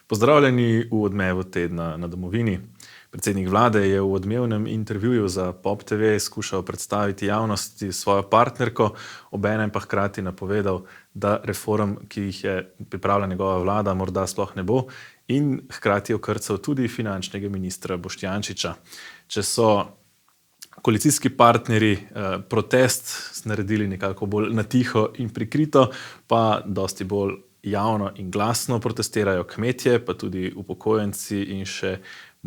Pozdravljeni v odmevu tedna na domovini. Predsednik vlade je v odmevnem intervjuju za Pop TV skušal predstaviti javnosti svojo partnerko, obenem pa hkrati napovedal, da reform, ki jih je pripravila njegova vlada, morda sploh ne bo, in hkrati okrcal tudi finančnega ministra Boštjančiča. Če so koalicijski partnerji protest naredili nekako bolj na tiho in prikrito, pa dosti bolj javno in glasno protestirajo kmetje, pa tudi upokojenci in še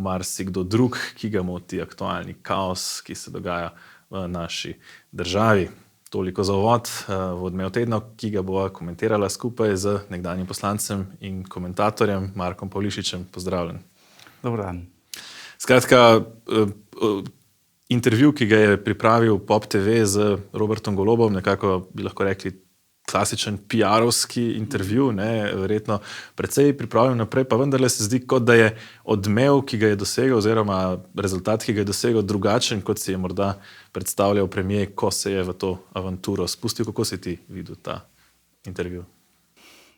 marsikdo drug, ki ga moti aktualni kaos, ki se dogaja v naši državi. Toliko za uvod v odmev tedna, ki ga bova komentirala skupaj z nekdanjim poslancem in komentatorjem Markom Pavlišičem. Pozdravljen. Dober dan. Skratka, intervju, ki ga je pripravil Pop TV z Robertom Golobom, nekako bi lahko rekli klasičen PR-ovski intervju, verjetno precej pripravljen naprej, pa vendarle se zdi, kot da je odmev, ki ga je dosegel, oziroma rezultat, ki ga je dosegel, drugačen, kot si je morda predstavljal premier, ko se je v to avanturo spustil. Kako si ti videl ta intervju?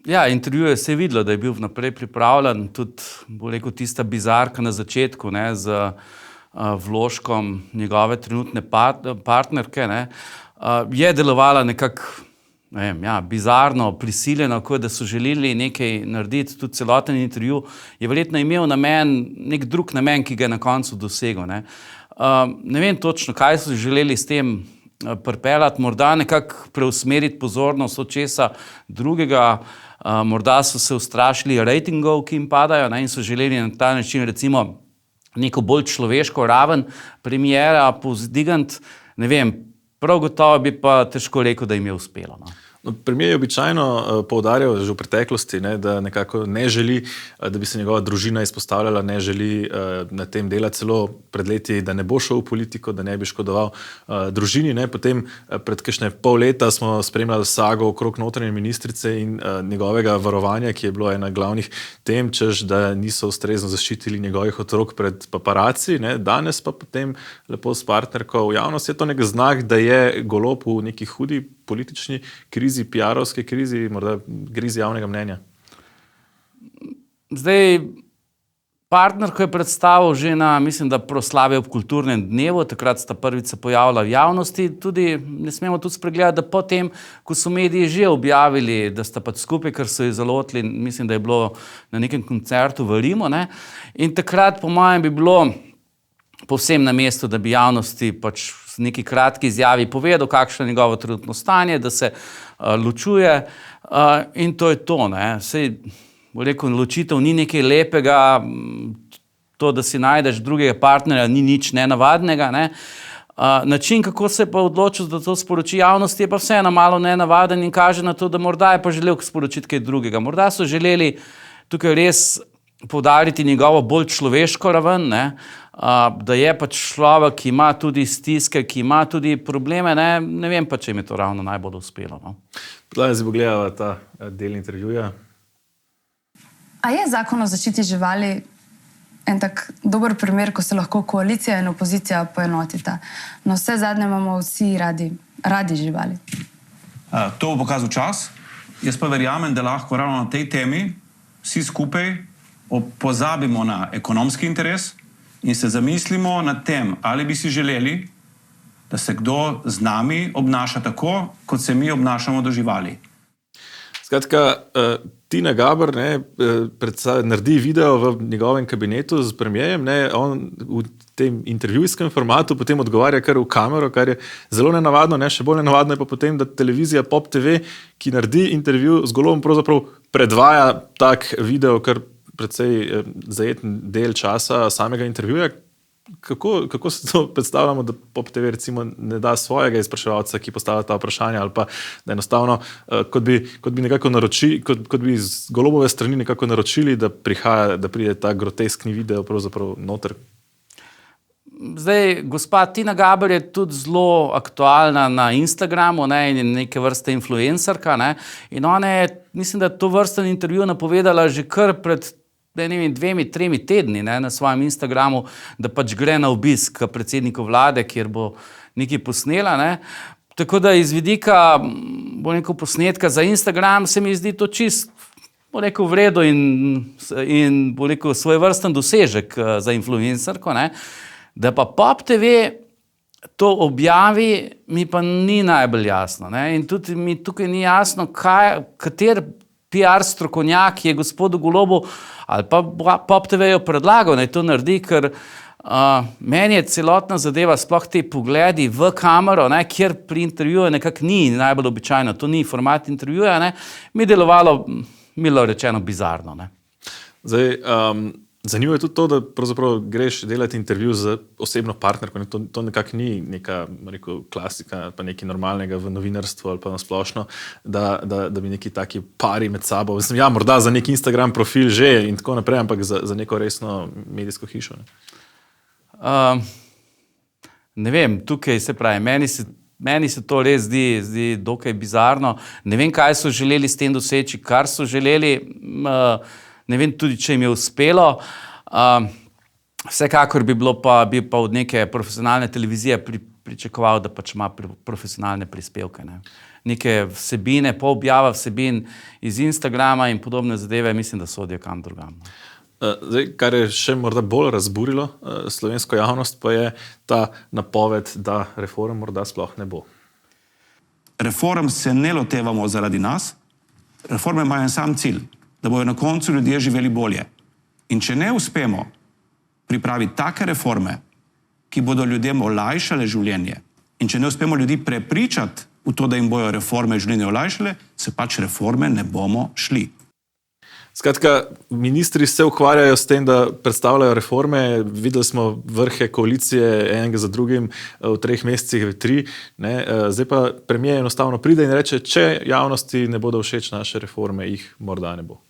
Ja, intervju se je videlo, da je bil vnaprej pripravljen, tudi, bo rekel, tista bizarka na začetku, z vložkom njegove trenutne partnerke, je delovala nekako bizarno, prisiljeno, kot da so želeli nekaj narediti, tudi celoten intervju je verjetno imel nek drug namen, ki ga je na koncu dosegel. Ne vem točno, kaj so želeli s tem pripeljati, morda nekako preusmeriti pozornost od česa drugega, morda so se ustrašili ratingov, ki jim padajo, in so želeli na ta način recimo neko bolj človeško raven premiera povzdigniti, ne vem, prav gotovo bi pa težko rekel, da jim je uspelo. Premier je običajno poudarjal že v preteklosti, da nekako ne želi, da bi se njegova družina izpostavljala, ne želi na tem delati, celo pred leti, da ne bo šel v politiko, da ne bi škodoval družini. Potem pred kakšne pol leta smo spremljali sago okrog notranje ministrice in njegovega varovanja, ki je bilo ena glavnih tem, češ, da niso ustrezno zaščitili njegovih otrok pred paparaci. Danes pa potem lepo s partnerko v javnosti je to nek znak, da je Golob v neki hudi politični krizi, PR-ovske krizi, morda krizi javnega mnenja. Zdaj, partnerko je predstavil že na, mislim, da proslave ob kulturnem dnevu, takrat sta prvič se pojavila v javnosti, tudi ne smemo tudi spregledati, da potem, ko so mediji že objavili, da sta pač skupaj, ker so jo zalotili, mislim, da je bilo na nekem koncertu v Rimu, in takrat, po mojem, bi bilo povsem na mestu, da bi javnosti pač v neki kratki izjavi povedal, kakšno je njegovo trenutno stanje, da se ločuje, in to je to. Saj, bo rekel, ločitev ni nekaj lepega, to, da si najdeš drugega partnerja, ni nič nenavadnega. Način, kako se je pa odločil, da to sporoči javnosti, je pa vseeno malo nenavaden in kaže na to, da morda je pa želel sporočiti kaj drugega. Morda so želeli tukaj res poudariti njegovo bolj človeško raven, da je pač človek, ki ima tudi stiske, ki ima tudi probleme, ne vem pa, če jim je to ravno najbolj uspelo. Zdaj bo gledala ta del intervjuja. A je zakon o zaščiti živali en tak dober primer, ko se lahko koalicija in opozicija poenotita? No, vse zadnje imamo vsi radi živali. To bo pokazal čas. Jaz pa verjamem, da lahko ravno na tej temi vsi skupaj pozabimo na ekonomski interes in se zamislimo nad tem, ali bi si želeli, da se kdo z nami obnaša tako, kot se mi obnašamo do živali. Skratka, Tina Gaber naredi video v njegovem kabinetu z premierjem, on v tem intervjujskem formatu potem odgovarja kar v kamero, kar je zelo nenavadno, še bolj nenavadno je pa potem, da televizija Pop TV, ki naredi intervju z Golobom, pravzaprav predvaja tak video, kar precej zajeten del časa samega intervjuja. Kako se to predstavljamo, da Pop TV recimo ne da svojega izpraševalca, ki postavlja ta vprašanja, ali pa da enostavno, kot bi nekako kot bi z Golobove strani nekako naročili, da pride ta groteskni video pravzaprav noter? Zdaj, gospa Tina Gaber je tudi zelo aktualna na Instagramu, in je neke vrste influencerka, in ona je, mislim, da to vrsten intervju napovedala že kar pred 2-3 tedni na svojem Instagramu, da pač gre na obisk predsedniku vlade, kjer bo nekaj posnela. Tako da iz vidika posnetka za Instagram se mi zdi to čist bo rekel, v redu in bo rekel, svojevrsten dosežek za influencerko, ne. Da pa Pop TV to objavi, mi pa ni najbolj jasno, ne. In tudi mi tukaj ni jasno, kater PR strokovnjak je gospodu Golobu ali pa Pop TV-ju predlagal, naj to naredi, ker meni je celotna zadeva, sploh te pogledi v kamero, ne, kjer pri intervjuju nekako ni najbolj običajno, to ni format intervjuja, ne, mi je delovalo, milo rečeno, bizarno, ne. Zdaj, zanimivo je tudi to, da pravzaprav greš delati intervju z osebno partnerko. To nekako ni neka, rekel, klasika, pa nekaj normalnega v novinarstvu ali pa na splošno, da bi neki taki pari med sabo, ja, morda za nek Instagram profil že in tako naprej, ampak za neko resno medijsko hišo. Ne vem, tukaj se pravi, meni se to res zdi dokaj bizarno. Ne vem, kaj so želeli s tem doseči, kar so želeli, ne vem tudi, če jim je uspelo. Vsekakor bi pa od neke profesionalne televizije pričakoval, da pač ima profesionalne prispevke, ne. Neke vsebine, objava vsebin iz Instagrama in podobne zadeve, mislim, da sodijo kam drugam. Zdaj, kar je še morda bolj razburilo slovensko javnost, pa je ta napoved, da reform morda sploh ne bo. Reform se ne lotevamo zaradi nas, reforme imajo en sam cilj, da bojo na koncu ljudje živeli bolje. In če ne uspemo pripraviti take reforme, ki bodo ljudem olajšale življenje, in če ne uspemo ljudi prepričati v to, da jim bojo reforme življenje olajšale, se pač reforme ne bomo šli. Skratka, ministri se ukvarjajo s tem, da predstavljajo reforme. Videli smo vrhe koalicije enega za drugim v 3 mesecih, 3. Ne? Zdaj pa premier enostavno pride in reče, če javnosti ne bodo všeč naše reforme, jih morda ne bo.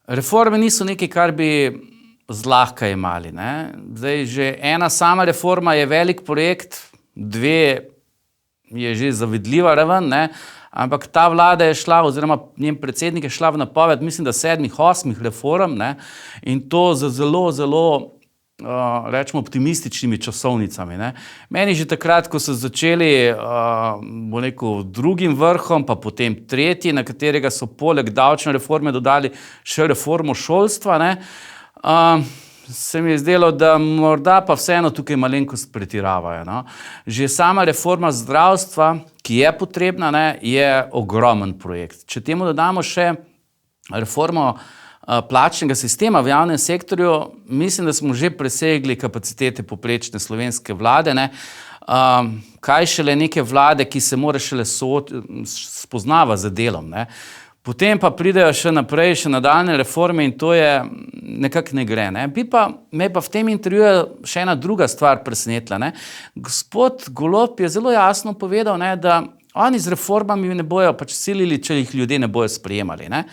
Reforme niso nekaj, kar bi zlahka imali, ne. Zdaj, že ena sama reforma je velik projekt, 2 je že zavidljiva raven, ne. Ampak ta vlada je šla, oziroma njen predsednik je šla v napoved, mislim, da 7, 8 reform, ne, in to z zelo, rečemo, optimističnimi časovnicami, ne. Meni že takrat, ko so začeli, bo rekel, 2. vrhom, pa potem 3., na katerega so poleg davčne reforme dodali še reformo šolstva, ne, se mi je zdelo, da morda pa vseeno tukaj malenkost pretiravajo, no. Že sama reforma zdravstva, ki je potrebna, ne, je ogromen projekt. Če temu dodamo še reformo plačnega sistema v javnem sektorju, mislim, da smo že presegli kapacitete povprečne slovenske vlade, ne. Kaj šele neke vlade, ki se mora šele spoznava z delom, ne. Potem pa pridejo še naprej, še nadaljne reforme in to je nekako ne gre, ne. Me pa v tem intervjuju še ena druga stvar presenetila, ne. Gospod Golob je zelo jasno povedal, ne, da oni z reformami ne bojo pač silili, če jih ljudje ne bojo sprejemali, ne.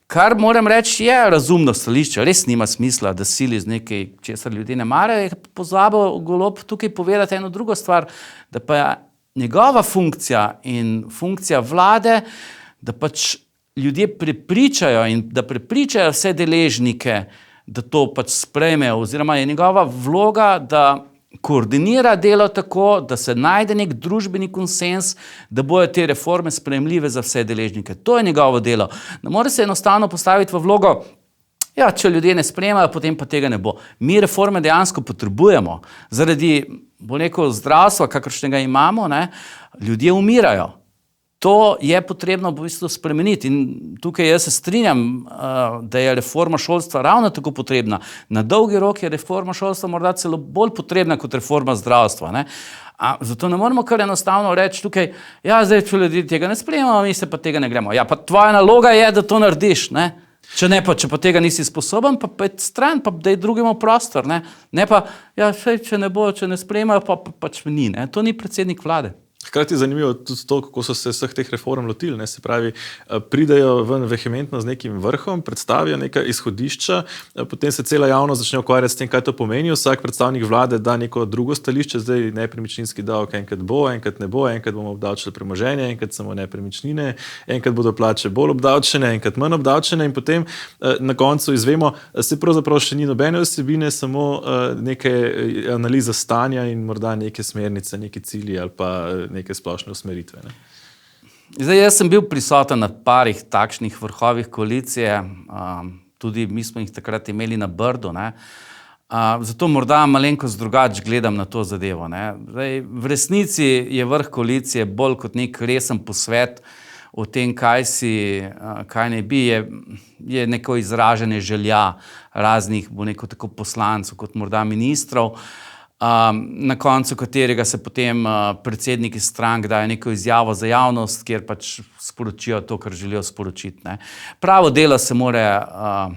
Kar moram reči, je razumno stališče, res nima smisla, da sili z nekaj, česar ljudje ne marajo, je pozabil Golob tukaj povedati eno drugo stvar, da pa je njegova funkcija in funkcija vlade, da pač ljudje prepričajo in da prepričajo vse deležnike, da to pač sprejmejo, oziroma je njegova vloga, da koordinira delo tako, da se najde nek družbeni konsens, da bojo te reforme sprejemljive za vse deležnike. To je njegovo delo. Ne more se enostavno postaviti v vlogo, ja, če ljudje ne sprejemajo, potem pa tega ne bo. Mi reforme dejansko potrebujemo. Zaradi, bo rekel, zdravstva, kakršnega imamo, ne, ljudje umirajo. To je potrebno v bistvu spremeniti in tukaj jaz se strinjam, da je reforma šolstva ravno tako potrebna. Na dolgi rok je reforma šolstva morda celo bolj potrebna kot reforma zdravstva, ne. Zato ne moremo kar enostavno reči tukaj, ja, zdaj, če ljudje tega ne sprejemamo, mi se pa tega ne gremo. Ja, pa tvoja naloga je, da to narediš, ne. Če pa tega nisi sposoben, pa pojdi stran, pa daj drugemu prostor, ne. Ne pa, ja, če ne sprejemajo, pa pač ni, ne. To ni predsednik vlade. Hkrati je zanimivo tudi to, kako so se vseh teh reform lotili, ne, se pravi, pridejo ven vehementno z nekim vrhom, predstavijo neka izhodišča, potem se cela javnost začne ukvarjati s tem, kaj to pomeni, vsak predstavnik vlade da neko drugo stališče, zdaj nepremičninski davek enkrat bo, enkrat ne bo, enkrat bomo obdavčili premoženje, enkrat samo nepremičnine, enkrat bodo plače bolj obdavčene, enkrat manj obdavčene in potem na koncu izvemo, se pravzaprav še ni nobene vsebine, samo neke analiza stanja in morda neke smernice, neki cilji ali pa neke splošne usmeritve. Ne? Zdaj, jaz sem bil prisoten na parih takšnih vrhovih koalicije, tudi mi smo jih takrat imeli na Brdu, ne. Zato morda malenkost drugače gledam na to zadevo, ne. Zdaj, v resnici je vrh koalicije bolj kot nek resen posvet o tem, kaj ne bi, je neko izražanje želja raznih, bo neko tako poslancev kot morda ministrov, na koncu katerega se potem predsedniki strank dajo neko izjavo za javnost, kjer pač sporočijo to, kar želijo sporočiti, ne. Pravo delo se mora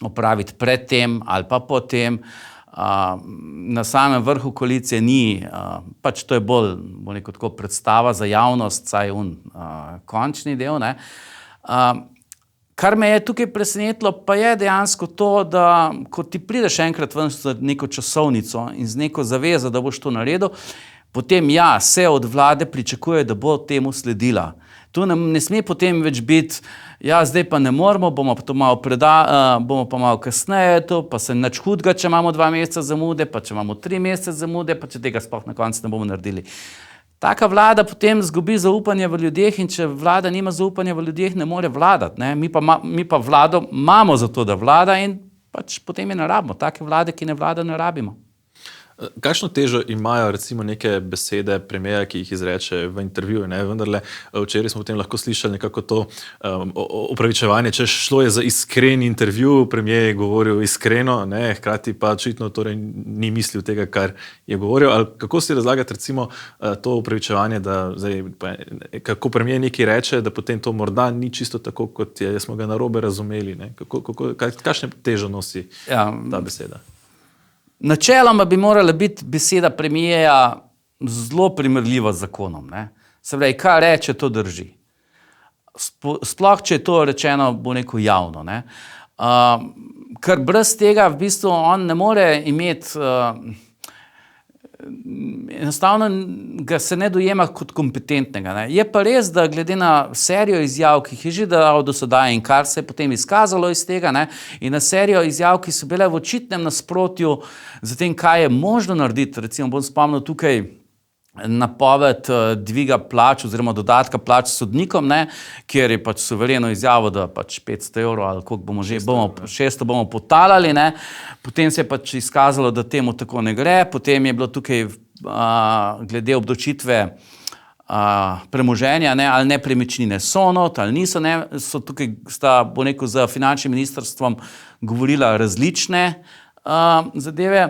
opraviti pred tem ali pa potem. Na samem vrhu koalicije ni, pač to je bolj, bo neko tako predstava za javnost, saj končni del, ne. Kar me je tukaj presenetilo, pa je dejansko to, da ko ti prideš enkrat ven z neko časovnico in z neko zavezo, da boš to naredil, potem se od vlade pričakuje, da bo temu sledila. To ne sme potem več biti, zdaj pa ne moremo, bomo pa to bomo pa malo kasneje to, pa se nič hudega, če imamo 2 meseca zamude, pa če imamo 3 mesece zamude, pa če tega sploh na koncu ne bomo naredili. Taka vlada potem izgubi zaupanje v ljudeh in če vlada nima zaupanja v ljudeh, ne more vladati, ne. Mi pa vlado imamo za to, da vlada in pač potem je ne rabimo. Take vlade, ki ne vlada, ne rabimo. Kakšno težo imajo recimo neke besede premierja, ki jih izreče v intervjuju, ne? Vendarle, včeraj smo potem lahko slišali nekako to opravičevanje, če šlo je za iskren intervju, premier je govoril iskreno, ne? Hkrati pa očitno torej ni mislil tega, kar je govoril. Ali kako si razlagati recimo to opravičevanje, da zdaj, kako premier nekaj reče, da potem to morda ni čisto tako, kot smo ga narobe razumeli, ne? Kakšne težo nosi ta beseda? Načeloma bi morala biti beseda premierja zelo primerljiva z zakonom, ne. Se pravi, kaj reče, to drži. Sploh, če je to rečeno, bo neko javno, ne. Ker brez tega v bistvu on ne more imeti, enostavno ga se ne dojema kot kompetentnega, ne. Je pa res, da glede na serijo izjav, ki jih je že dal do sedaj in kar se je potem izkazalo iz tega, ne, in na serijo izjav, ki so bile v očitnem nasprotju z tem, kaj je možno narediti, recimo bom spomnil tukaj napoved dviga plač oziroma dodatka plač sodnikom, ne, kjer je pač suvereno izjavo, da pač 500 € ali koliko bomo že, 600 bomo potalali, ne. Potem se je pač izkazalo, da temu tako ne gre, potem je bilo tukaj glede obdavčitve premoženja, ne, ali nepremičnine so not, ali niso, ne, so tukaj bo rekel, z finančnim ministrstvom govorila različne zadeve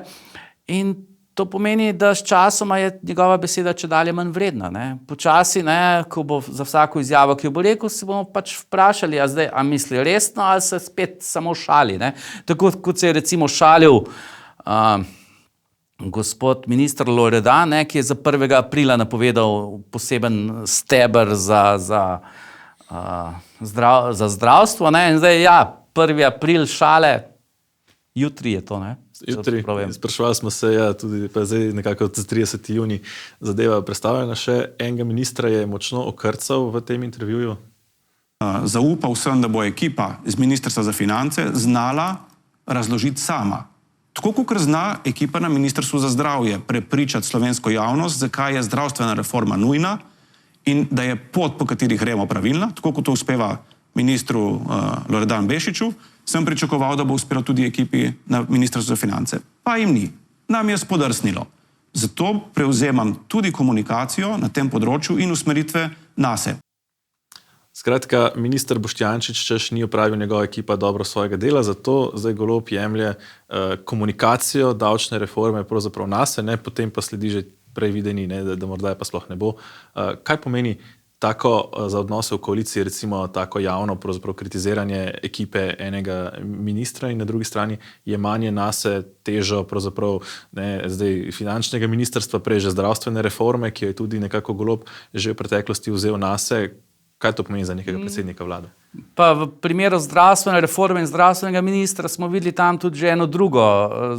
in to pomeni, da s časoma je njegova beseda čedalje manj vredna, ne. Počasi, ne, ko bo za vsako izjavo, ki jo bo rekel, se bomo pač vprašali, a misli resno ali se spet samo šali, ne. Tako kot se je recimo šalil gospod minister Loredan, ne, ki je za 1. aprila napovedal poseben steber za zdravstvo, ne, in zdaj 1. april šale, jutri je to, ne. Jutri, spraševali smo se, tudi pa zdaj nekako 30. junij zadeva predstavljena še. Enega ministra je močno okrcal v tem intervjuju. Zaupal sem, da bo ekipa iz Ministrstva za finance znala razložiti sama. Tako kot zna ekipa na Ministrstvu za zdravje prepričati slovensko javnost, zakaj je zdravstvena reforma nujna in da je pot, po kateri gremo, pravilna, tako kot to uspeva ministru Loredan Bešiču, sem pričakoval, da bo uspelo tudi ekipi na Ministrstvu za finance. Pa jim ni. Nam je spodrsnilo. Zato prevzemam tudi komunikacijo na tem področju in usmeritve nase. Skratka, minister Boštjančič, češ ni opravil njegova ekipa dobro svojega dela, zato zdaj Golob jemlje komunikacijo davčne reforme pravzaprav nase, ne, potem pa sledi že prej videni, ne, da morda pa sploh ne bo. Kaj pomeni tako za odnose v koaliciji, recimo tako javno pravzaprav kritiziranje ekipe enega ministra in na drugi strani jemanje nase težo pravzaprav zdaj finančnega ministrstva, prej že zdravstvene reforme, ki jo je tudi nekako Golob že v preteklosti vzel nase. Kaj to pomeni za nekega predsednika vlade? Pa v primeru zdravstvene reforme in zdravstvenega ministra smo videli tam tudi že eno drugo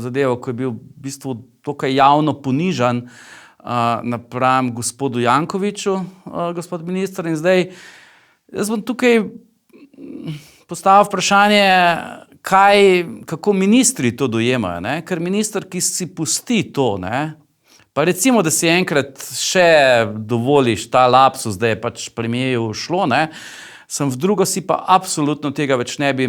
zadevo, ko je bil v bistvu tukaj javno ponižan napram gospodu Jankoviću, gospod minister, in zdaj jaz bom tukaj postavil vprašanje, kako ministri to dojemajo, ne? Ker minister, ki si pusti to, ne, Pa recimo, da si enkrat še dovoliš ta lapsus, da je pač premijeju šlo, ne, sem v drugo si pa absolutno tega več ne bi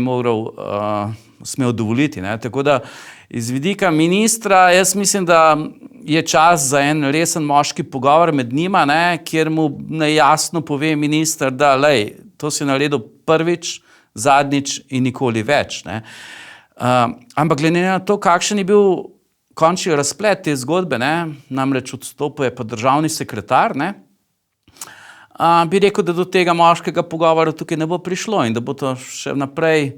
smel dovoliti. Ne. Tako da iz vidika ministra, jaz mislim, da je čas za en resen moški pogovor med njima, ne, kjer mu nejasno pove minister, da lej, to si naredil prvič, zadnjič in nikoli več. Ne. Ampak glede na to, kakšen je bil končni razplet te zgodbe, ne, namreč odstopil je pa državni sekretar, ne, bi rekel, da do tega moškega pogovora tukaj ne bo prišlo in da bo to še naprej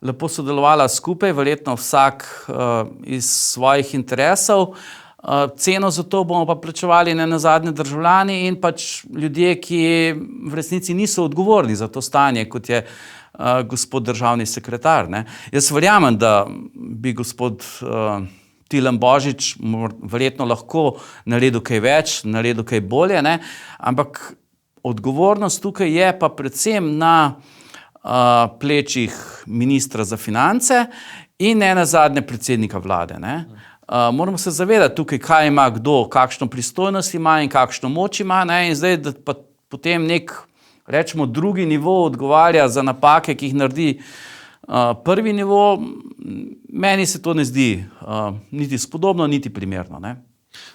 lepo sodelovala skupaj, verjetno vsak iz svojih interesov. Ceno za to bomo pa plačevali nenazadnje državljani in pač ljudje, ki v resnici niso odgovorni za to stanje, kot je gospod državni sekretar. Ne. Jaz verjamem, da bi gospod Tilen Božič verjetno lahko naredil kaj več, naredil kaj bolje, ne, ampak odgovornost tukaj je pa predvsem na plečih ministra za finance in nenazadnje predsednika vlade. Ne. Moramo se zavedati tukaj, kaj ima kdo, kakšno pristojnost ima in kakšno moč ima, ne, in zdaj, da pa potem nek, rečemo, drugi nivo odgovarja za napake, ki jih naredi prvi nivo, meni se to ne zdi niti spodobno, niti primerno. Ne.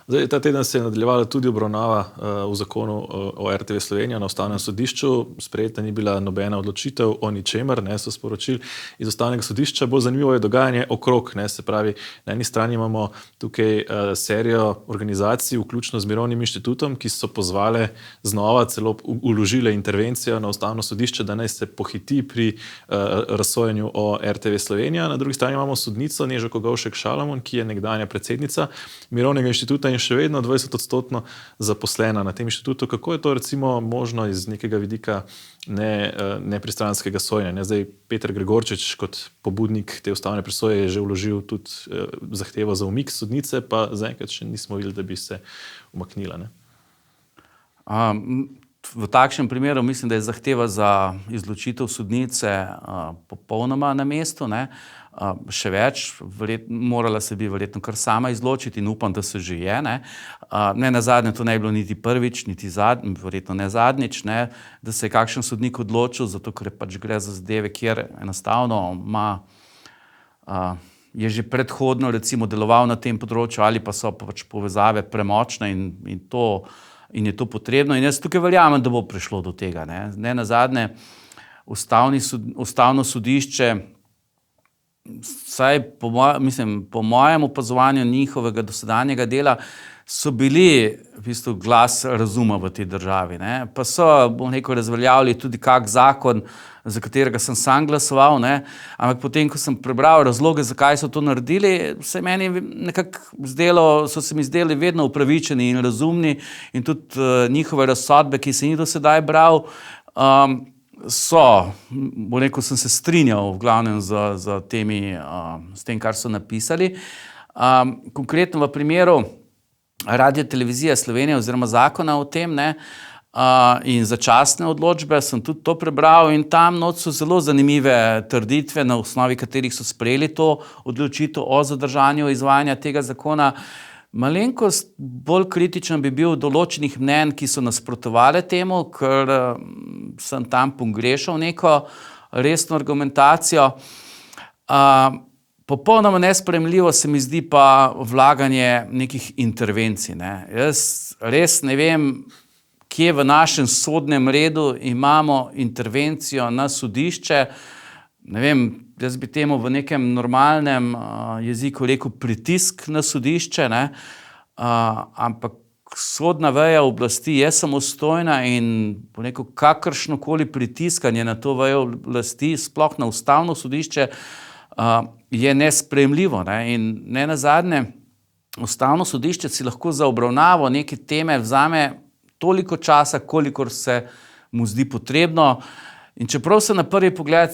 Zdaj, ta teden se je nadaljevala tudi obravnava v zakonu o RTV Slovenija na Ustavnem sodišču. Sprejeta ni bila nobena odločitev o ničemer, ne, so sporočili iz Ustavnega sodišča. Bolj zanimivo je dogajanje okrog, ne, se pravi, na eni strani imamo tukaj serijo organizacij, vključno z Mirovnim inštitutom, ki so pozvale znova, celo vložile intervencijo na Ustavno sodišče, da naj se pohiti pri razsojanju o RTV Slovenija. Na drugi strani imamo sodnico Nežo Kogovšek Šalamon, ki je nekdanja predsednica Mirovnega inštituta in še vedno 20% zaposlena na tem inštitutu. Kako je to recimo možno iz nekega vidika nepristranskega sojenja? Zdaj, Peter Gregorčič kot pobudnik te ustavne presoje je že vložil tudi zahtevo za umik sodnice, pa zaenkrat še nismo videli, da bi se umaknila. Ne? V takšnem primeru mislim, da je zahteva za izločitev sodnice popolnoma na mestu. Ne? Še več, morala se bi verjetno kar sama izločiti in upam, da se že je. Ne nazadnje to ne je bilo niti prvič, niti verjetno ne zadnjič, ne? Da se je kakšen sodnik odločil, zato ker pač gre za zadeve, kjer enostavno je že predhodno recimo deloval na tem področju ali pa so pač povezave premočne in je to potrebno. In jaz tukaj verjamem, da bo prišlo do tega. Ne nazadnje Ustavno sodišče, vsaj po mojem opazovanju njihovega dosedanjega dela, so bili v bistvu glas razuma v tej državi. Ne. Pa so, bom rekel, razveljavili tudi kak zakon, za katerega sem sam glasoval, ne. Ampak potem, ko sem prebral razloge, zakaj so to naredili, so se mi zdeli vedno upravičeni in razumni in tudi njihove razsodbe, ki se ni do sedaj bral, bom rekel, sem se strinjal v glavnem s tem, kar so napisali. Konkretno v primeru Radiotelevizije Slovenije oziroma zakona o tem, ne, in začasne odločbe, sem tudi to prebral in tam not so zelo zanimive trditve, na osnovi katerih so sprejeli to odločitev o zadržanju izvajanja tega zakona. Malenkost bolj kritičen bi bil določenih mnenj, ki so nasprotovale temu, ker sem tam pogrešal neko resno argumentacijo. Popolnoma nesprejemljivo se mi zdi pa vlaganje nekih intervencij. Ne. Jaz res ne vem, kje v našem sodnem redu imamo intervencijo na sodišče. Ne vem, jaz bi temu v nekem normalnem jeziku rekel pritisk na sodišče, ne? Ampak sodna veja oblasti je samostojna in po neko kakršnokoli pritiskanje na to vejo oblasti, sploh na Ustavno sodišče, je nesprejemljivo. Ne? In ne nazadnje, Ustavno sodišče si lahko za obravnavo neke teme vzame toliko časa, kolikor se mu zdi potrebno. In čeprav se na prvi pogled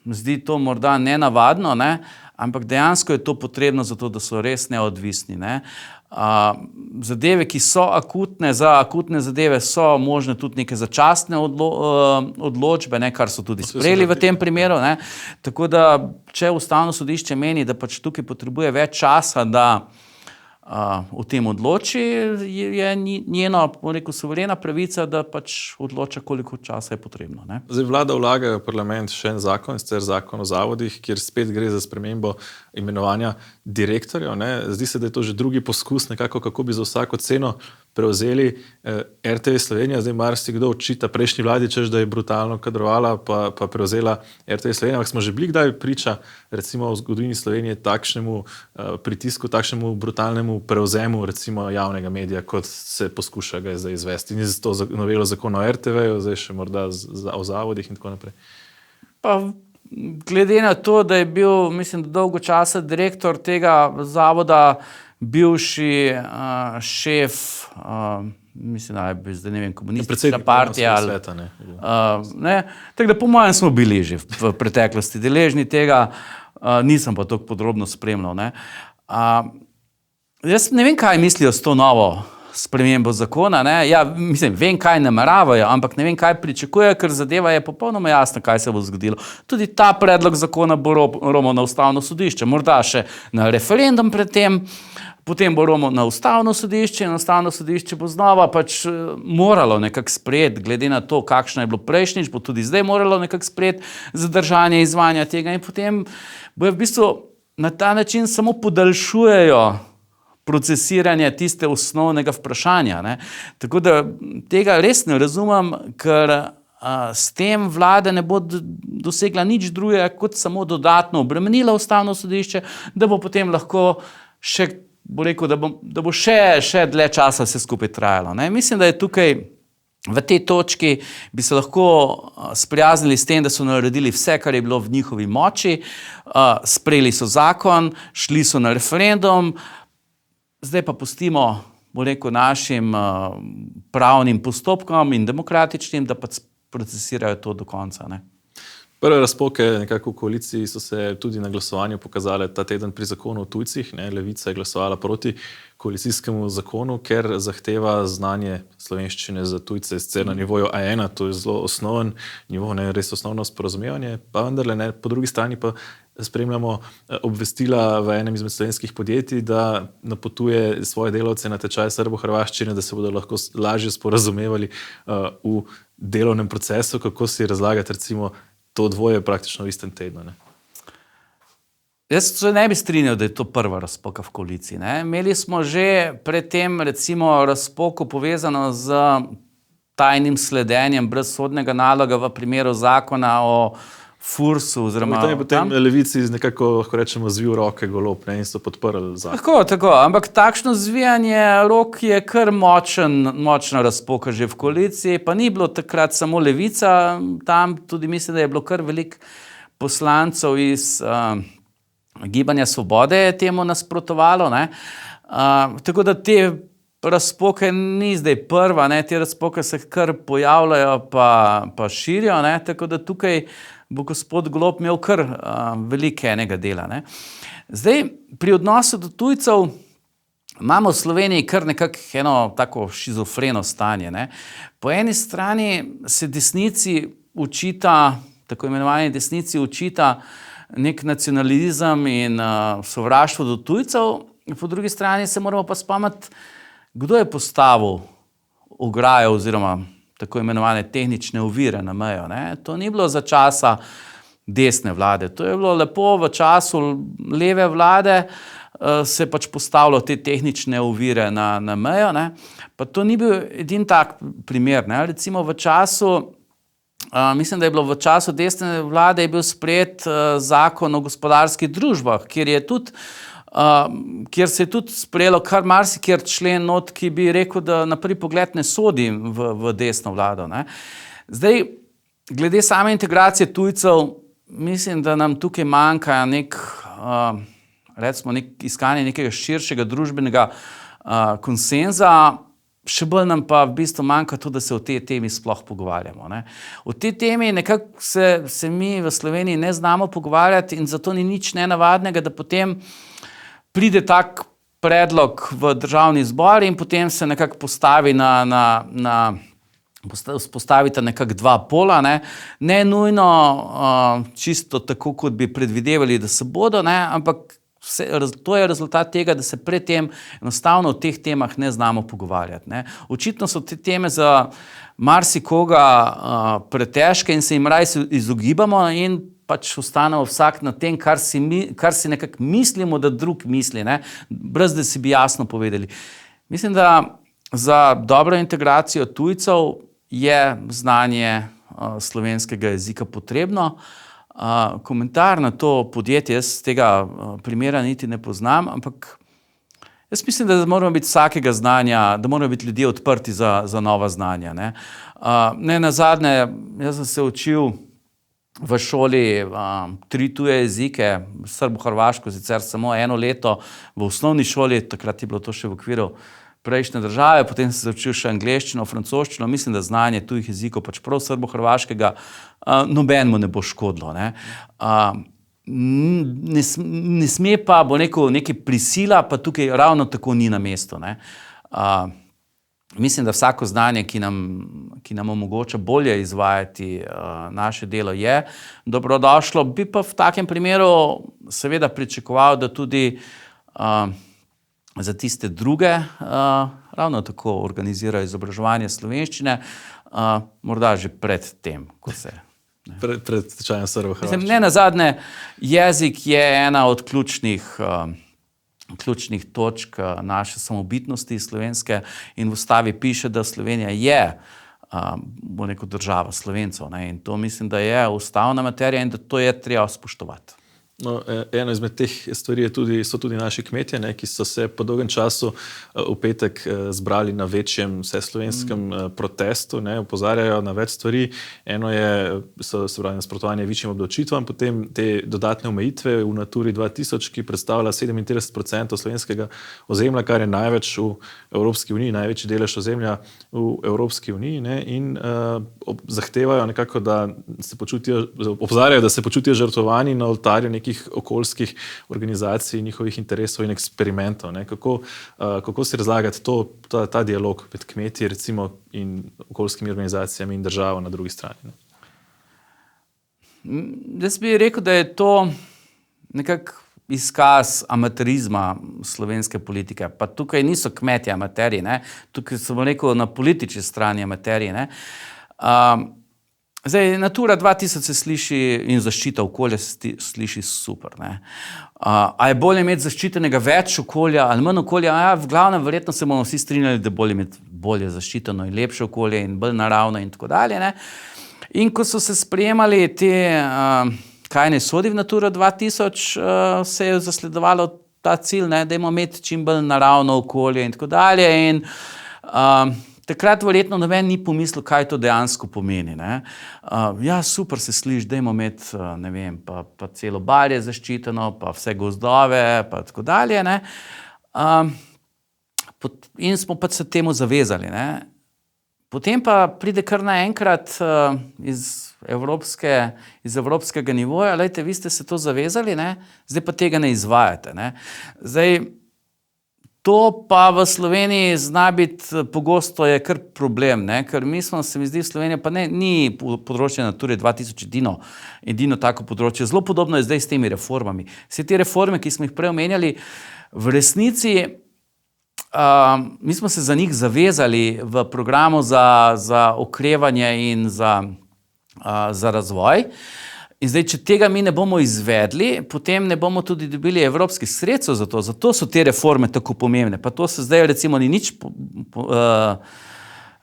zdi to morda nenavadno, ne, ampak dejansko je to potrebno zato, da so res neodvisni. Ne. Zadeve, ki so akutne, za akutne zadeve so možne tudi neke začasne odločbe, ne, kar so tudi sprejeli v tem primeru. Ne. Tako da, če Ustavno sodišče meni, da pač tukaj potrebuje več časa, da o tem odloči, je njeno, bom rekel, suverena pravica, da pač odloča, koliko časa je potrebno. Ne? Zdaj vlada vlaga v parlament še en zakon, sicer zakon o zavodih, kjer spet gre za spremembo imenovanja direktorjev. Ne? Zdi se, da je to že drugi poskus nekako, kako bi za vsako ceno prevzeli RTV Slovenija. Zdaj marsikdo očita prejšnji vladi, češ, da je brutalno kadrovala, pa prevzela RTV Slovenija. Ampak smo že bili kdaj priča, recimo v zgodovini Slovenije, takšnemu pritisku, takšnemu brutalnemu prevzemu recimo javnega medija, kot se poskuša ga zdaj izvesti. Ni za to novelo zakona o RTV-ju, zdaj še morda o zavodih in tako naprej. Pa glede na to, da je bil, mislim, dolgo časa direktor tega zavoda, bivši šef, mislim, da je bil zdaj, ne vem, komunistična partija. Sveta, Tako da po mojem smo bili že v preteklosti deležni tega, nisem pa tako podrobno spremljal. Jaz ne vem, kaj mislijo s to novo spremembo zakona. Ja, mislim, vem, kaj nameravajo, ampak ne vem, kaj pričakujejo, ker zadeva je popolnoma jasna, kaj se bo zgodilo. Tudi ta predlog zakona bo romal na Ustavno sodišče, morda še na referendum pred tem, potem bo romal na Ustavno sodišče in Ustavno sodišče bo znova pač moralo nekako sprejeti, glede na to, kakšno je bilo prejšnjič, bo tudi zdaj moralo nekako sprejeti zadržanje izvajanja tega in potem bo v bistvu na ta način samo podaljšujejo procesiranje tiste osnovnega vprašanja. Ne. Tako da tega res ne razumem, ker s tem vlada ne bo dosegla nič drugega, kot samo dodatno obremenila Ustavno sodišče, da bo potem lahko še, bo rekel, da bo še dlje časa vse skupaj trajalo. Ne. Mislim, da je tukaj v tej točki bi se lahko sprijaznili s tem, da so naredili vse, kar je bilo v njihovi moči, sprejeli so zakon, šli so na referendum, zdaj pa pustimo, bo rekel, našim pravnim postopkom in demokratičnim, da pa procesirajo to do konca. Ne. Prve razpoke nekako v koaliciji so se tudi na glasovanju pokazale ta teden pri zakonu o tujcih. Levica je glasovala proti koalicijskemu zakonu, ker zahteva znanje slovenščine za tujce sicer na nivoju A1, to je zelo osnoven nivo, res osnovno sporazumevanje, pa vendarle ne. Po drugi strani pa spremljamo obvestila v enem izmed slovenskih podjetij, da napotuje svoje delavce na tečaj srbo-hrvaščine, da se bodo lahko lažje sporazumevali v delovnem procesu. Kako si razlagati recimo to dvoje praktično v istem tednu? Ne? Jaz se ne bi strinjal, da je to prva razpoka v koaliciji. Ne? Imeli smo že predtem recimo razpoko povezano z tajnim sledenjem brez sodnega naloga v primeru zakona o Fursu. Oziroma, tam je potem Levici nekako, lahko rečemo, zvil roke Golob, ne, in so podprli zakon. Tako, ampak takšno zvijanje rok je kar močna razpoka že v koaliciji, pa ni bilo takrat samo Levica, tam tudi mislim, da je bilo kar veliko poslancev iz Gibanja Svobode je temu nasprotovalo. Ne. Tako da te razpoke ni zdaj prva, ne, te razpoke se kar pojavljajo pa širijo, ne, tako da tukaj bo gospod Golob imel kar veliko enega dela. Ne. Zdaj, pri odnosu do tujcev imamo v Sloveniji kar nekako eno tako šizofreno stanje. Ne. Po eni strani se desnici učita, tako imenovani desnici učita nek nacionalizem in sovraštvo do tujcev, po drugi strani se moramo pa spomniti, kdo je postavil ograjo oziroma tako imenovane tehnične ovire na mejo. Ne? To ni bilo za časa desne vlade, to je bilo lepo v času leve vlade, se je pač postavilo te tehnične ovire na mejo. Ne? Pa to ni bil edin tak primer. Ne? Recimo v času, mislim, da je bilo v času desne vlade je bil sprejet zakon o gospodarskih družbah, kjer se je tudi sprejelo kar marsikjer člen not, ki bi rekel, da na prvi pogled ne sodi v desno vlado. Ne. Zdaj, glede same integracije tujcev, mislim, da nam tukaj manjka recimo iskanje nekega širšega družbenega konsenza, še bolj nam pa v bistvu manjka to, da se o tej temi sploh pogovarjamo. Ne. O tej temi nekako se mi v Sloveniji ne znamo pogovarjati in zato ni nič nenavadnega, da potem pride tak predlog v državni zbor in potem se nekako postavita nekako dva pola, ne nujno čisto tako, kot bi predvidevali, da se bodo, ne, ampak To je rezultat tega, da se predtem enostavno o teh temah ne znamo pogovarjati. Ne. Očitno so te teme za marsikoga pretežke in se jim raje izogibamo in pač ostanemo vsak na tem, kar si nekako mislimo, da drug misli, ne, brez da si bi jasno povedali. Mislim, da za dobro integracijo tujcev je znanje slovenskega jezika potrebno. Komentar na to podjetje, jaz tega primera niti ne poznam, ampak jaz mislim, da moramo biti vsakega znanja, da morajo biti ljudje odprti za nova znanja. Ne nazadnje, jaz sem se učil v šoli 3 tuje jezike, srbo-hrvaško, sicer samo 1 leto v osnovni šoli, takrat je bilo to še v okviru prejšnje države, potem sem se učil še angleščino, francoščino, mislim, da znanje tujih jezikov, pač prav srbo-hrvaškega, nobenemu ne bo škodilo. Ne, ne sme pa, bo nekaj prisila, pa tukaj ravno tako ni na mestu. Ne. Mislim, da vsako znanje, ki nam omogoča bolje izvajati naše delo, je dobrodošlo. Bi pa v takem primeru seveda pričakoval, da tudi za tiste druge ravno tako organizirajo izobraževanje slovenščine, morda že pred tem, ko se... Pred tečajem srbo-hrvaščine. Ne nazadnje, jezik je ena od ključnih točk naše samobitnosti slovenske in v ustavi piše, da Slovenija je država Slovencev. Ne? In to mislim, da je ustavna materija in da to je treba spoštovati. No, eno izmed teh stvari so tudi naši kmetje, ki so se po dolgem času v petek zbrali na večjem vseslovenskem protestu, opozarjajo na več stvari. Eno je nasprotovanje večjim obdavčitvam, potem te dodatne omejitve v Naturi 2000, ki predstavlja 37% slovenskega ozemlja, kar je največ v Evropski uniji, največji delež ozemlja v Evropski uniji, in zahtevajo nekako, opozarjajo, da se počutijo žrtvovani na oltarju nekih okoljskih organizacij, njihovih interesov in eksperimentov. Kako si razlagati ta dialog med kmeti recimo in okoljskimi organizacijami in državo na drugi strani? Jaz bi rekel, da je to nekako izkaz amaterizma slovenske politike. Pa tukaj niso kmetje amaterji, tukaj sem rekel na politični strani amaterji. Zdaj, Natura 2000 se sliši in zaščita okolja se sliši super. A je bolje imeti zaščitenega več okolja ali manj okolja? V glavnem, verjetno se bomo vsi strinjali, da bolje imeti bolje zaščiteno in lepše okolje in bolj naravno in tako dalje. In ko so se sprejemali te, kaj ne sodi v Natura 2000, se je zasledovalo ta cilj, da imamo imeti čim bolj naravno okolje in tako dalje. In takrat verjetno noben ni pomislil, kaj to dejansko pomeni. Ja, super se sliši, dajmo imeti, ne vem, pa celo barje zaščiteno, pa vse gozdove, pa tako dalje. In smo pač se temu zavezali. Potem pa pride kar naenkrat iz evropskega nivoja, lejte, vi ste se to zavezali, zdaj pa tega ne izvajate. Zdaj, to pa v Sloveniji zna biti pogosto je kar problem, ker mi smo, se mi zdi, Slovenija pa ni področje Nature 2000 edino tako področje. Zelo podobno je zdaj s temi reformami. Vse te reforme, ki smo jih prej omenjali, v resnici mi smo se za njih zavezali v programu za okrevanje in za razvoj. In zdaj, če tega mi ne bomo izvedli, potem ne bomo tudi dobili evropskih sredstev za to. Zato so te reforme tako pomembne. Pa to se zdaj recimo ni nič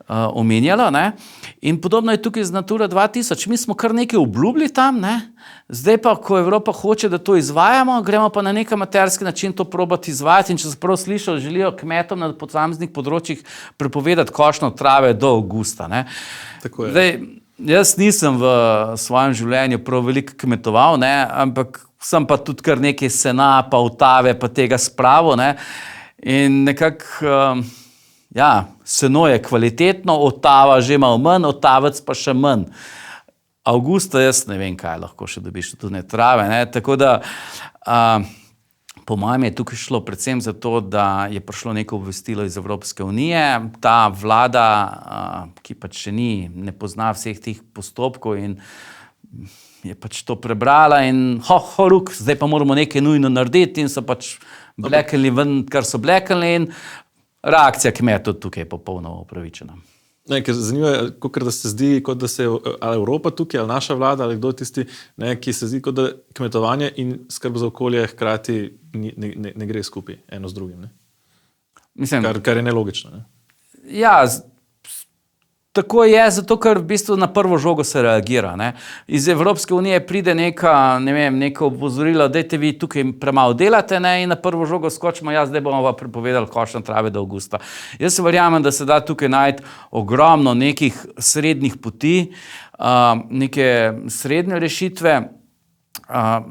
omenjalo. In podobno je tukaj z Natura 2000. Mi smo kar nekaj obljubili tam, zdaj pa, ko Evropa hoče, da to izvajamo, gremo pa na nek amaterski način to probati izvajati. In če se prav slišal, želijo kmetom na posameznih področjih prepovedati košnjo trave do avgusta. Tako je. Zdaj, jaz nisem v svojem življenju prav veliko kmetoval, ampak sem pa tudi kar nekaj sena, pa otave, pa tega spravil. In nekako, seno je kvalitetno, otava že malo manj, otavec pa še manj. Avgusta jaz ne vem, kaj lahko še dobiš tudi trave. Tako da, po mojem je tukaj šlo predvsem za to, da je prišlo neko obvestilo iz Evropske unije. Ta vlada, ki pač še ne pozna vseh teh postopkov in je pač to prebrala in horuk, zdaj pa moramo nekaj nujno narediti in so pač blekali ven, kar so blekali in reakcija kmetov tukaj je popolnoma upravičena. Ne, ker zanimivo je, da se zdi, kot da se ali Evropa tukaj, ali naša vlada, ali kdo je tisti, ne, ki se zdi, kot da kmetovanje in skrb za okolje hkrati ne gre skupaj eno z drugim. Ne? Mislim, kar je nelogično. Ne? Ja, tako je, zato ker v bistvu na prvo žogo se reagira. Ne. Iz Evropske unije pride neko opozorilo, dajte vi tukaj premalo delate, ne, in na prvo žogo skočimo, zdaj bomo pa prepovedali košnjo trave do avgusta. Jaz se verjamem, da se da tukaj najti ogromno nekih srednjih poti, neke srednje rešitve.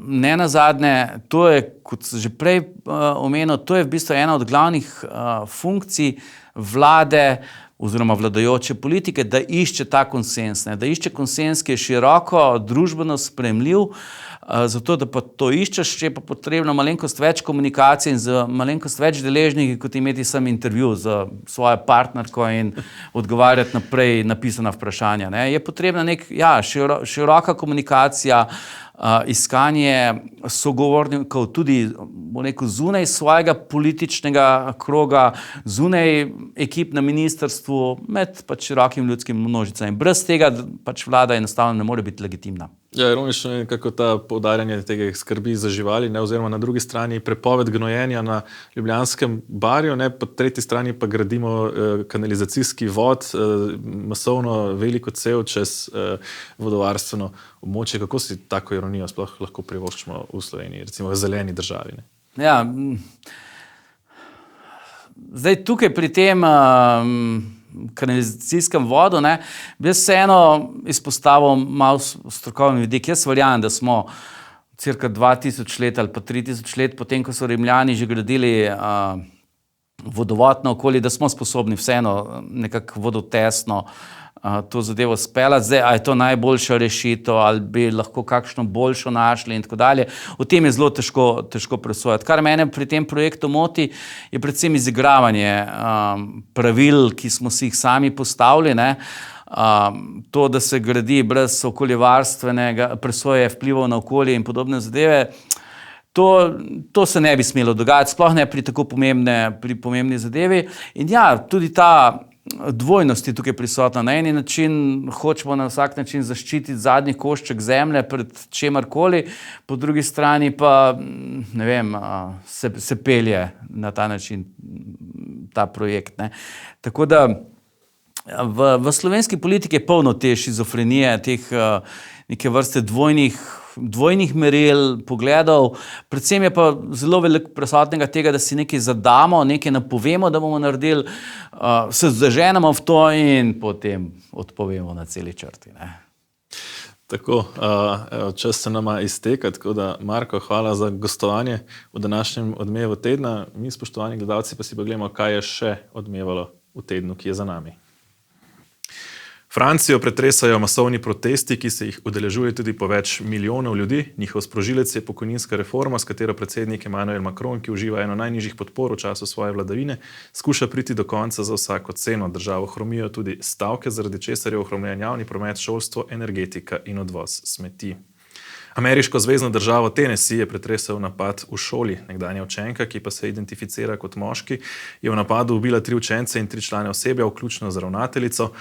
Ne nazadnje, to je, kot sem že prej omenil, to je v bistvu ena od glavnih funkcij vlade oziroma vladajoče politike, da išče ta konsens, da išče konsens, ki je široko družbeno sprejemljiv, zato da pa to iščeš, če je pa potrebno malenkost več komunikacije in z malenkost več deležniki, kot imeti sam intervju z svojo partnerko in odgovarjati naprej napisana vprašanja. Ne. Je potrebna široka komunikacija, iskanje sogovornikov tudi zunaj svojega političnega kroga, zunaj ekip na ministrstvu, med pač širokim ljudskim množicami. Brez tega pač vlada enostavno ne more biti legitimna. Ja, ironično je, kako ta poudarjanje tega skrbi za živali, ne, oziroma na drugi strani prepoved gnojenja na Ljubljanskem barju, ne, po tretji strani pa gradimo kanalizacijski vod, masovno veliko cev čez vodovarstveno območje. Kako si tako ironijo sploh lahko privoščimo v Sloveniji, recimo v zeleni državi? Ne? Ja, zdaj tukaj pri tem kanalizacijskem vodu, bi jaz vseeno izpostavil malo strokovni vidik. Jaz verjamem, da smo cirka 2000 let ali pa 3000 let potem, ko so Rimljani že gradili vodovod na okolje, da smo sposobni vseeno nekako vodotesno to zadevo speljati. Zdaj, a je to najboljša rešitev, ali bi lahko kakšno boljšo našli in tako dalje. O tem je zelo težko presojati. Kar mene pri tem projektu moti, je predvsem izigravanje pravil, ki smo si jih sami postavili. To, da se gradi brez okoljevarstvenega presoje vplivov na okolje in podobne zadeve, to se ne bi smelo dogajati, sploh ne pri tako pomembni zadevi. In ja, tudi ta dvojnost je tukaj prisotna. Na eni način hočemo na vsak način zaščititi zadnji košček zemlje pred čemarkoli, po drugi strani pa, ne vem, se pelje na ta način ta projekt. Ne. Tako da v slovenski politiki je polno te šizofrenije, teh neke vrste dvojnih meril, pogledov. Predvsem je pa zelo veliko prisotnega tega, da si nekaj zadamo, nekaj napovemo, da bomo naredili, se zaženemo v to in potem odpovemo na celi črti. Ne. Tako, čas se nama izteka, tako da Marko, hvala za gostovanje v današnjem Odmevu tedna. Mi, spoštovani gledalci, pa si pogledamo, kaj je še odmevalo v tednu, ki je za nami. Francijo pretresajo masovni protesti, ki se jih udeležuje tudi po več milijonov ljudi. Njihov sprožilec je pokojninska reforma, s katero predsednik Emmanuel Macron, ki uživa eno najnižjih podpor v času svoje vladavine, skuša priti do konca za vsako ceno. Državo hromijo tudi stavke, zaradi česar je ohromljen javni promet, šolstvo, energetika in odvoz smeti. Ameriško zvezno državo Tennessee je pretresel napad v šoli. Nekdanja učenka, ki pa se identificira kot moški, je v napadu ubila 3 učence in 3 člane osebja, vključno z ravnateljico.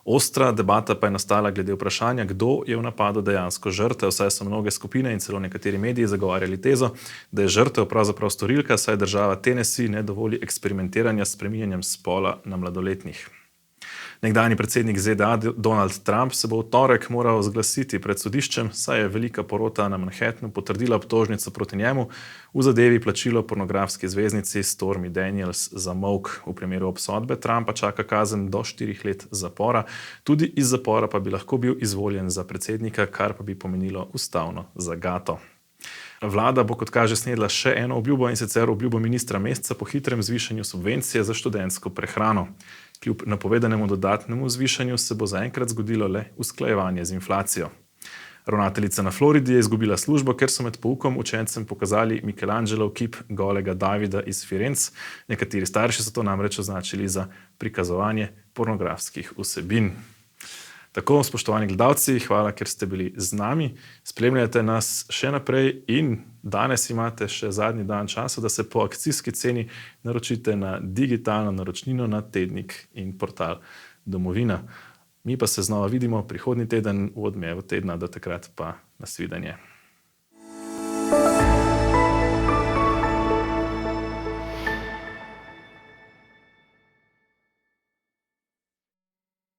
Ostra debata pa je nastala glede vprašanja, kdo je v napadu dejansko žrtev, saj so mnoge skupine in celo nekateri mediji zagovarjali tezo, da je žrtev pravzaprav storilka, saj država Tennessee ne dovoli eksperimentiranja s spreminjanjem spola na mladoletnih. Nekdanji predsednik ZDA Donald Trump se bo v torek moral zglasiti pred sodiščem, saj je velika porota na Manhattnu potrdila obtožnico proti njemu v zadevi plačilo pornografski zvezdnici Stormy Daniels za molk. V primeru obsodbe Trumpa čaka kazen do 4 let zapora, tudi iz zapora pa bi lahko bil izvoljen za predsednika, kar pa bi pomenilo ustavno zagato. Vlada bo, kot kaže, snedla še eno obljubo, in sicer obljubo ministra Mesca po hitrem zvišanju subvencije za študentsko prehrano. Kljub napovedanemu dodatnemu zvišanju se bo zaenkrat zgodilo le usklajevanje z inflacijo. Ravnateljica na Floridi je izgubila službo, ker so med poukom učencem pokazali Michelangelov kip golega Davida iz Firenc. Nekateri starši so to namreč označili za prikazovanje pornografskih vsebin. Tako, spoštovani gledalci, hvala, ker ste bili z nami. Spremljajte nas še naprej in danes imate še zadnji dan časa, da se po akcijski ceni naročite na digitalno naročnino na tednik in portal Domovina. Mi pa se znova vidimo prihodnji teden v Odmevu tedna, do takrat pa nasvidenje.